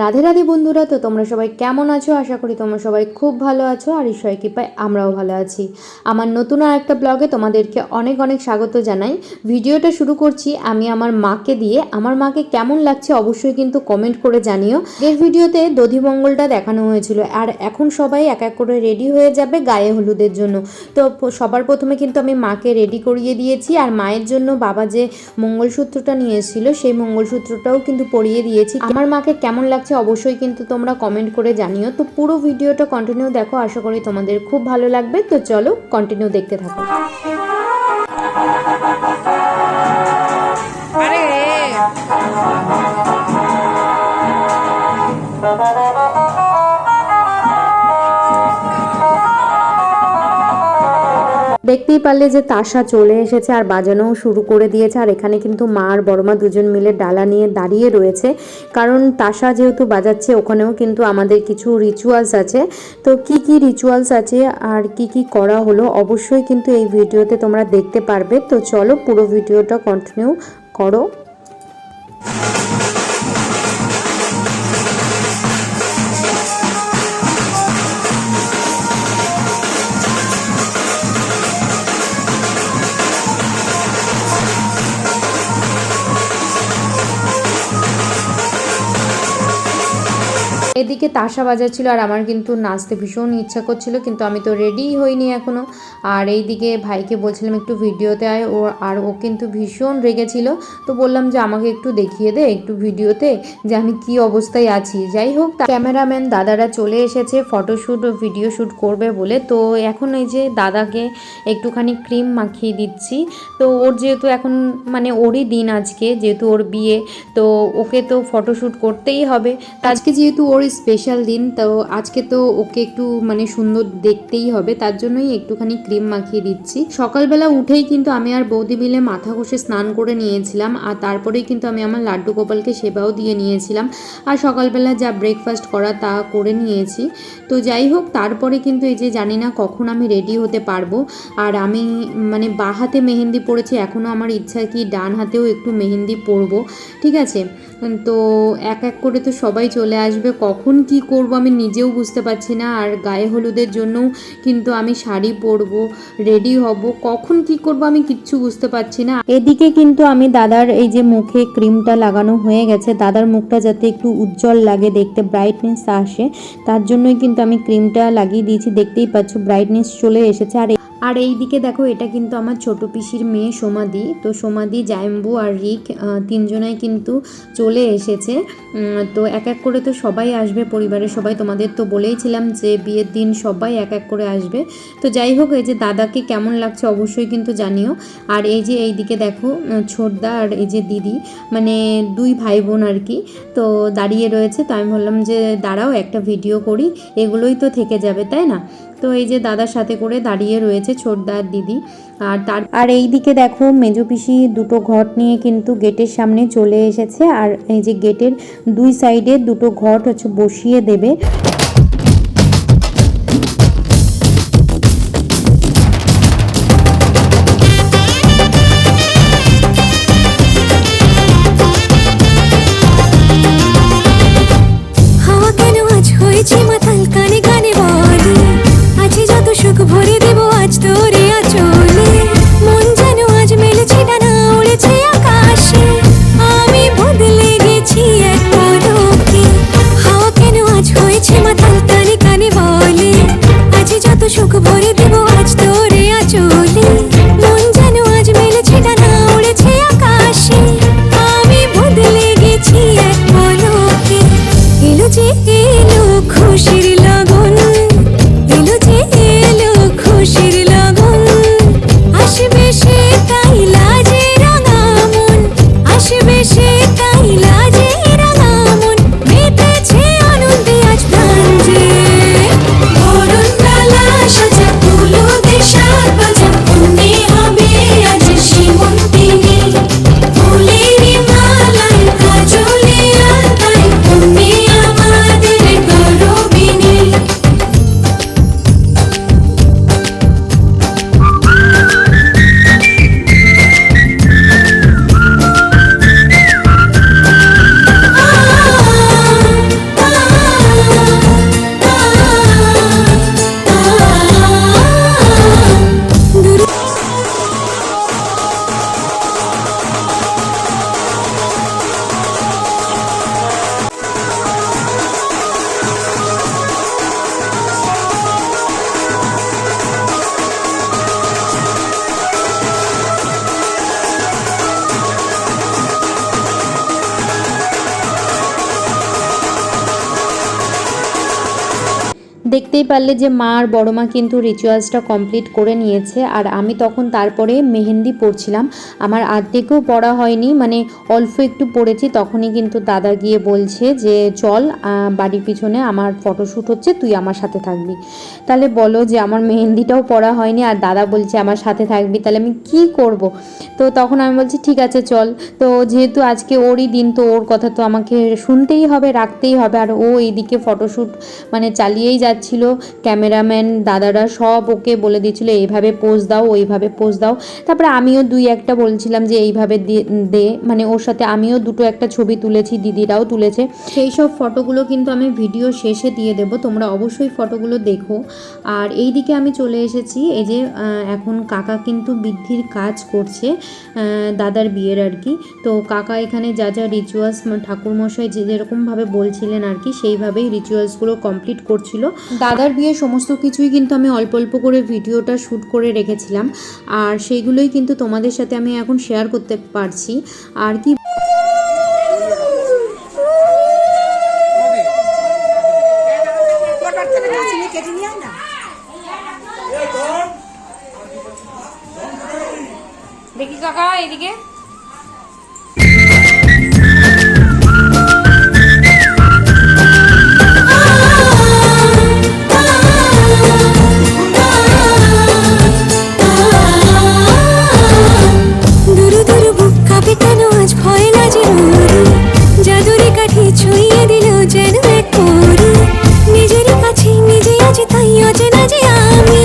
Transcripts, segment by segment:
রাধে রাধে বন্ধুরা, তো তোমরা সবাই কেমন আছো? আশা করি তোমরা সবাই খুব ভালো আছো আর ঈশ্বরের কৃপায় আমরাও ভালো আছি। আমার নতুন আর একটা ব্লগে তোমাদেরকে অনেক অনেক স্বাগত জানাই। ভিডিওটা শুরু করছি আমি আমার মাকে দিয়ে। আমার মাকে কেমন লাগছে অবশ্যই কিন্তু কমেন্ট করে জানিও। এর ভিডিওতে দধিমঙ্গলটা দেখানো হয়েছিল আর এখন সবাই এক এক করে রেডি হয়ে যাবে গায়ে হলুদের জন্য। তো সবার প্রথমে কিন্তু আমি মাকে রেডি করিয়ে দিয়েছি আর মায়ের জন্য বাবা যে মঙ্গলসূত্রটা নিয়ে এসেছিল সেই মঙ্গলসূত্রটাও কিন্তু পরিয়ে দিয়েছি। আমার মাকে কেমন লাগছে অবশ্যই কিন্তু তোমরা কমেন্ট করে জানিও। তো পুরো ভিডিওটা কন্টিনিউ দেখো, আশা করি তোমাদের খুব ভালো লাগবে। তো চলো কন্টিনিউ দেখতে থাকো। দেখতেই পারলে যে তাসা চলে এসেছে আর বাজানোও শুরু করে দিয়েছে। আর এখানে কিন্তু মা আর বড়মা দুজন মিলে ডালা নিয়ে দাঁড়িয়ে রয়েছে, কারণ তাসা যেহেতু বাজাচ্ছে ওখানেও কিন্তু আমাদের কিছু রিচুয়ালস আছে। তো কি কি রিচুয়ালস আছে আর কি কি করা হলো অবশ্যই কিন্তু এই ভিডিওতে তোমরা দেখতে পারবে। তো চলো পুরো ভিডিওটা কন্টিনিউ করো। এদিকে তাসা বাজাচ্ছিল আর আমার কিন্তু নাচতে ভীষণ ইচ্ছা করছিল, কিন্তু আমি তো রেডিই হইনি এখনও। আর এইদিকে ভাইকে বলছিলাম একটু ভিডিওতে আয়, ও কিন্তু ভীষণ রেগেছিল। তো বললাম যে আমাকে একটু দেখিয়ে দে একটু ভিডিওতে যে আমি কি অবস্থায় আছি। যাই হোক, ক্যামেরাম্যান দাদারা চলে এসেছে ফটোশ্যুট ও ভিডিও শ্যুট করবে বলে। তো এখন এই যে দাদাকে একটুখানি ক্রিম মাখিয়ে দিচ্ছি। তো ওর যেহেতু এখন মানে ওরই দিন আজকে, যেহেতু ওর বিয়ে, তো ওকে তো ফটোশ্যুট করতেই হবে। আজকে যেহেতু ওর স্পেশাল দিন, তো আজকে তো ওকে একটু মানে সুন্দর দেখতেই হবে, তার জন্যই একটুখানি ক্রিম মাখিয়ে দিচ্ছি। সকালবেলা উঠেই কিন্তু আমি আর বৌদি মিলে মাথা ঘষে স্নান করে নিয়েছিলাম আর তারপরেই কিন্তু আমি আমার লাড্ডু গোপালকে সেবাও দিয়ে নিয়েছিলাম। আর সকালবেলা যা ব্রেকফাস্ট করা তা করে নিয়েছি। তো যাই হোক, তারপরে কিন্তু এই যে জানি না কখন আমি রেডি হতে পারবো। আর আমি মানে বাঁ হাতে মেহেন্দি পড়েছি, এখনও আমার ইচ্ছা কি ডান হাতেও একটু মেহেন্দি পরবো। ঠিক আছে, তো এক এক করে তো সবাই চলে আসবে, কখন কি করব আমি নিজেও বুঝতে পারছি না। আর গায়ে হলুদের জন্যও কিন্তু আমি শাড়ি পরবো, রেডি হব, কখন কি করব আমি কিচ্ছু বুঝতে পারছি না। এদিকে কিন্তু আমি দাদার এই যে মুখে ক্রিমটা লাগানো হয়ে গেছে, দাদার মুখটা যাতে একটু উজ্জ্বল লাগে, দেখতে ব্রাইটনেস আসে, তার জন্যই কিন্তু আমি ক্রিমটা লাগিয়ে দিয়েছি। দেখতেই পাচ্ছ ব্রাইটনেস চলে এসেছে। আর এই দিকে দেখো, এটা কিন্তু আমার ছোট পিসির মেয়ে সোমাদি। তো সোমাদি, জায়ম্বু আর রিক তিনজনাই কিন্তু চলে এসেছে। তো এক এক করে তো সবাই আসবে, পরিবারের সবাই। তোমাদের তো বলেইছিলাম যে বিয়ের দিন সবাই এক এক করে আসবে। তো যাই হোক, এই যে দাদাকে কেমন লাগছে অবশ্যই কিন্তু জানিও। আর এই যে এই দিকে দেখো ছোটদা আর এই যে দিদি, মানে দুই ভাই বোন আর কি, তো দাঁড়িয়ে রয়েছে। তো আমি বললাম যে দাঁড়াও একটা ভিডিও করি, এগুলোই তো থেকে যাবে তাই না। তো এই যে দাদার সাথে করে দাঁড়িয়ে রয়েছে ছোটদা আর দিদি। আর এই দিকে দেখো মেজো পিসি দুটো ঘট নিয়ে কিন্তু গেটের সামনে চলে এসেছে। আর এই যে গেটের দুই সাইডে দুটো ঘট হচ্ছে বসিয়ে দেবে। ভরে দেব আজ তোরে আচলে, মন যেন আজ মেলেছে ডানা উড়েছে আকাশে, আমি বদলে গেছি এক পলকে। হাওয়া কেন আজ হয়েছে মাতাল কানে কানে বলে, আজ যত সুখ ভরে দেব আজ তোরে আচলে, মন যেন আজ মেলেছে ডানা উড়েছে আকাশে, আমি বদলে গেছি এক পলকে। এলো যে এলো খুশির লগন, এলো যে এলো খুশির লগন, আসবে সে তাই লাজে রাঙা মন, আসবে সে তাই লাজে রাঙা মন, মেতেছে আনন্দে আজ প্রাণ যে। বরণ ডালা সাজা ফুলো দে সাত বাজা, অন্যে হবে আজ সীমন্তিনী, ফুলেরই মালায় কাজলে আলতায়, অন্যে আমাদের গরবিনী। দেখতেই পারলে যে মা আর বড় মা কিন্তু রিচুয়ালসটা কমপ্লিট করে নিয়েছে, আর আমি তখন তারপরে মেহেন্দি পরছিলাম। আমার আর্ধেকও পড়া হয়নি, মানে অল্প একটু পড়েছি। তখনই কিন্তু দাদা গিয়ে বলছে যে চল বাড়ির পিছনে আমার ফটোশ্যুট হচ্ছে, তুই আমার সাথে থাকবি। তাহলে বলো যে আমার মেহেন্দিটাও পড়া হয়নি আর দাদা বলছে আমার সাথে থাকবি, তাহলে আমি কি করব? তো তখন আমি বলছি ঠিক আছে চল। তো যেহেতু আজকে ওরই দিন, তো ওর কথা তো আমাকে শুনতেই হবে, রাখতেই হবে। আর ও এইদিকে ফটোশ্যুট মানে চালিয়েই যাচ্ছিল, ক্যামেরাম্যান দাদারা সব ওকে বলে দিচ্ছিল এইভাবে পোজ দাও, ওইভাবে পোজ দাও। তারপরে আমিও দুই একটা বলছিলাম যে এইভাবে দে, মানে ওর সাথে আমিও দুটো একটা ছবি তুলেছি, দিদিরাও তুলেছে। সেই সব ফটোগুলো কিন্তু আমি ভিডিও শেষে দিয়ে দেবো, তোমরা অবশ্যই ফটোগুলো দেখো। আর এই দিকে আমি চলে এসেছি, এই যে এখন কাকা কিন্তু বৃদ্ধির কাজ করছে দাদার বিয়ের আর কি। তো কাকা এখানে যা যা রিচুয়ালস ঠাকুরমশাই যেরকমভাবে বলছিলেন আর কি, সেইভাবেই রিচুয়ালসগুলো কমপ্লিট করছিল। দাদার বিয়ে সমস্ত কিছুই কিন্তু আমি অল্প অল্প করে ভিডিওটা শ্যুট করে রেখেছিলাম, আর সেইগুলোই কিন্তু তোমাদের সাথে আমি এখন শেয়ার করতে পারছি। আর কি দেখি কাকা এদিকে দুরু দুরু বুক কাঁপে কেন আজ ভয় না জরুরি জাদুরি কাঠি ছুঁয়ে দিল যেন এক পরি নিজেরই কাছে নিজে আছে তাই অচেনা যে আমি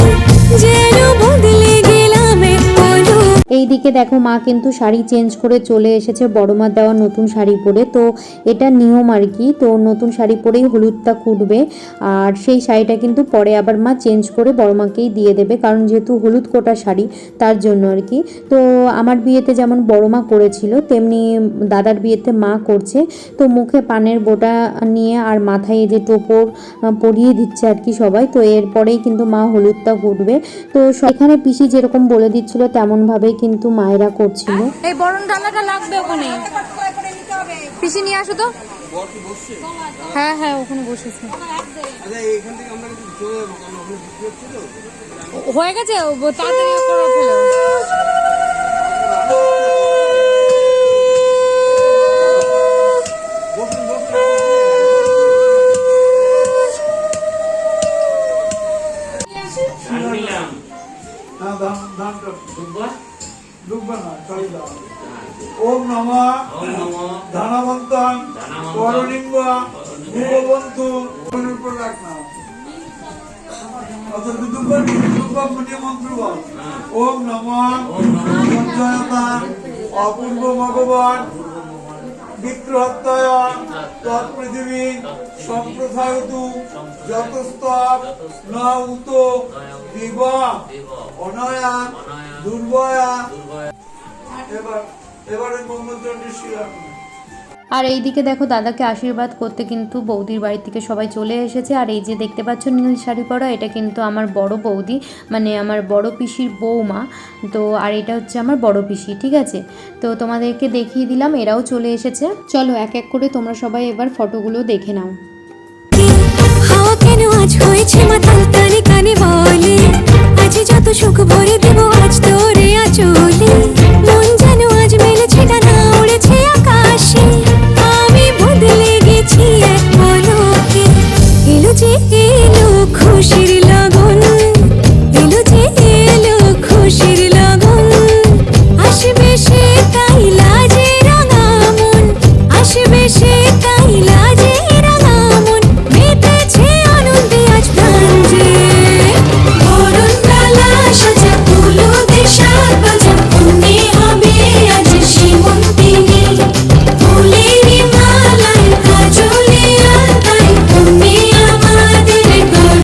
যেন বদলে গেলাম এক পলক। এইদিকে দেখো মা কিন্তু শাড়ি চেঞ্জ করে চলে এসেছে, বড় মার দেওয়া নতুন শাড়ি পরে। তো এটা নিয়ম আর কি, তো নতুন শাড়ি পরেই হলুদটা কুটবে, আর সেই শাড়িটা কিন্তু পরে আবার মা চেঞ্জ করে বড় মাকেই দিয়ে দেবে, কারণ যেহেতু হলুদ কোটা শাড়ি তার জন্য আর কি। তো আমার বিয়েতে যেমন বড় মা করেছিল, তেমনি দাদার বিয়েতে মা করছে। তো মুখে পানের বোটা নিয়ে আর মাথায় এই যে টোপর পরিয়ে দিচ্ছে আর কি সবাই। তো এরপরেই কিন্তু মা হলুদটা কুটবে। তো এখানে পিসি যেরকম বলে দিচ্ছিল তেমনভাবেই কিন্তু মায়েরা করছিল। এই বরণ ডালাটা লাগবে ওখানে, পিসি নিয়ে আসো তো। হ্যাঁ হ্যাঁ ওখানে বসেছে, হয়ে গেছে তাড়াতাড়ি করে ফেলো। ওম নমঃ ধনবন্তং করলিঙ্গ ভূবন্তু উপর রাখনা অত দুবার মনে মন্ত্র বল। ওম নমঃ সঞ্জয়তা অপূর্ব ভগবান বিক্রহত্তয় তৎপৃথিবী সম্প্রসায়তু যতস্তব ন উত দিব অনয়া দুর্বয়া। এবারে মন্ত্রটি শিরা। আর এইদিকে দেখো দাদাকে আশীর্বাদ করতে কিন্তু বৌদির বাড়ি থেকে সবাই চলে এসেছে। আর এই যে দেখতে পাচ্ছ নীল শাড়ি পরা, এটা কিন্তু আমার বড় বৌদি, মানে আমার বড় পিসির বৌমা। তো আর এটা হচ্ছে আমার বড় পিসি, ঠিক আছে। তো তোমাদেরকে দেখিয়ে দিলাম, এরাও চলে এসেছে। চলো এক এক করে তোমরা সবাই এবার ফটোগুলো দেখে নাও। হাওয়া কেন আজ হয়েছে মাতাল কানে কানে বলে আজ যত সুখ ভরে দেব আজ তো